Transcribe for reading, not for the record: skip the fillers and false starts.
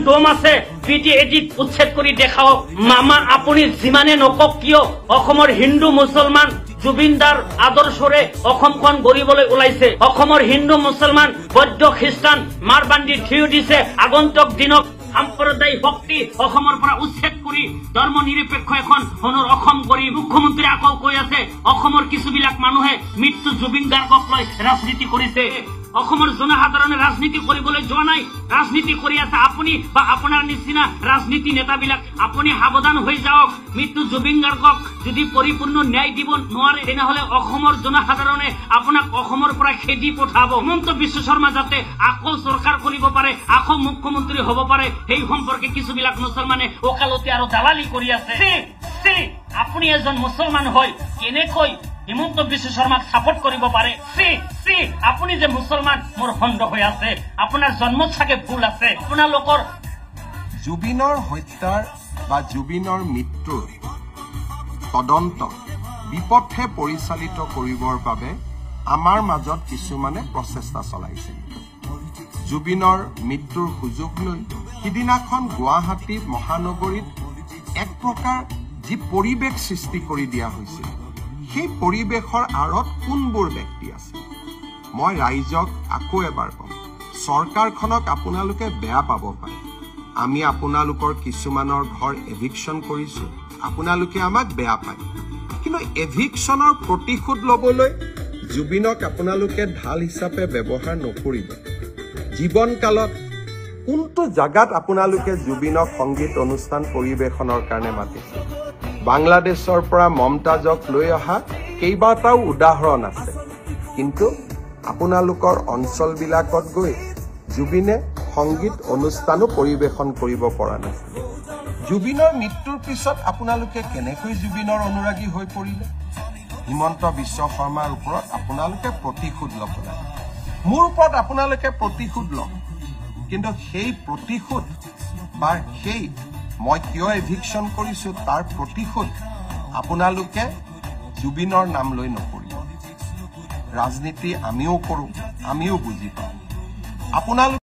দম আছে ভিডিঅ' উচ্ছেদ কৰি দেখাওক মামা আপুনি যিমানে নকক কিয় অসমৰ হিন্দু মুছলমান জুবিনদাৰ আদৰ্শৰে অসমখন গঢ়িবলৈ ওলাইছে অসমৰ হিন্দু মুছলমান বৌদ্ধ খ্ৰীষ্টান মাৰবাণ্ডী থিয় দিছে আগন্তুক দিনক সাম্প্ৰদায়িক শক্তি অসমৰ পৰা উচ্ছেদ কৰি ধৰ্ম নিৰপেক্ষ এখন সোণৰ অসম কৰি মুখ্যমন্ত্ৰী আকৌ কৈ আছে অসমৰ কিছুবিলাক মানুহে মৃত্যু জুবিন গাৰ্গক লৈ ৰাজনীতি কৰিছে অসমৰ জনসাধাৰণে ৰাজনীতি কৰিবলৈ যোৱা নাই ৰাজনীতি কৰি আছে আপুনি বা আপোনাৰ নিচিনা ৰাজনীতি নেতাবিলাক আপুনি সাৱধান হৈ যাওক মৃত্যু জুবিন গাৰ্গক যদি পৰিপূৰ্ণ ন্যায় দিব নোৱাৰে তেনেহলে অসমৰ জনসাধাৰণে আপোনাক অসমৰ পৰা খেদি পঠাব হিমন্ত বিশ্ব শৰ্মা যাতে আকৌ চৰকাৰ কৰিব পাৰে আকৌ মুখ্যমন্ত্ৰী হ'ব পাৰে সেই সম্পৰ্কে কিছুবিলাক মুছলমানে ওকালতি আৰু দালালি কৰি আছে আপুনি এজন মুছলমান হৈ কেনেকৈ হিমন্ত বিশ্ব শৰ্মাক সাপোৰ্ট কৰিব পাৰে আপুনি যে মুছলমান মোৰ সন্দেহ হৈ আছে আপোনাৰ জন্মত চাগে ভুল আছে আপোনালোকৰ জুবিনৰ হত্যাৰ বা জুবিনৰ মৃত্যুৰ তদন্ত বিপথে পৰিচালিত কৰিবৰ বাবে আমাৰ মাজত কিছুমানে প্ৰচেষ্টা চলাইছে জুবিনৰ মৃত্যুৰ সুযোগ লৈ সিদিনাখন গুৱাহাটী মহানগৰীত এক প্ৰকাৰ যি পৰিৱেশ সৃষ্টি কৰি দিয়া হৈছিল সেই পৰিৱেশৰ আঁৰত কোনবোৰ ব্যক্তি আছে মই ৰাইজক আকৌ এবাৰ কম চৰকাৰখনক আপোনালোকে বেয়া পাব পাৰে আমি আপোনালোকৰ কিছুমানৰ ঘৰ এভিকশ্যন কৰিছো আপোনালোকে আমাক বেয়া পায় কিন্তু এভিকশ্যনৰ প্ৰতিশোধ ল'বলৈ জুবিনক আপোনালোকে ঢাল হিচাপে ব্যৱহাৰ নকৰিব জীৱনকালত কোনটো জাগাত আপোনালোকে জুবিনক সংগীত অনুষ্ঠান পৰিৱেশনৰ কাৰণে মাতিছে বাংলাদেশৰ পৰা মমতাজক লৈ অহা কেইবাটাও উদাহৰণ আছে কিন্তু আপোনালোকৰ অঞ্চলবিলাকত গৈ জুবিনে সংগীত অনুষ্ঠানো পৰিৱেশন কৰিব পৰা নাছিল জুবিনৰ মৃত্যুৰ পিছত আপোনালোকে কেনেকৈ জুবিনৰ অনুৰাগী হৈ পৰিলে হিমন্ত বিশ্ব শৰ্মাৰ ওপৰত আপোনালোকে প্ৰতিশোধ ল'ব লাগে মোৰ ওপৰত আপোনালোকে প্ৰতিশোধ লওক কিন্তু সেই প্ৰতিশোধ বা সেই মই কিয় এভিকশ্যন কৰিছো তাৰ প্ৰতিশোধ আপোনালোকে জুবিনৰ নাম লৈ নকৰিব ৰাজনীতি আমিও কৰো আমিও বুজি পাওঁ আপোনালোকে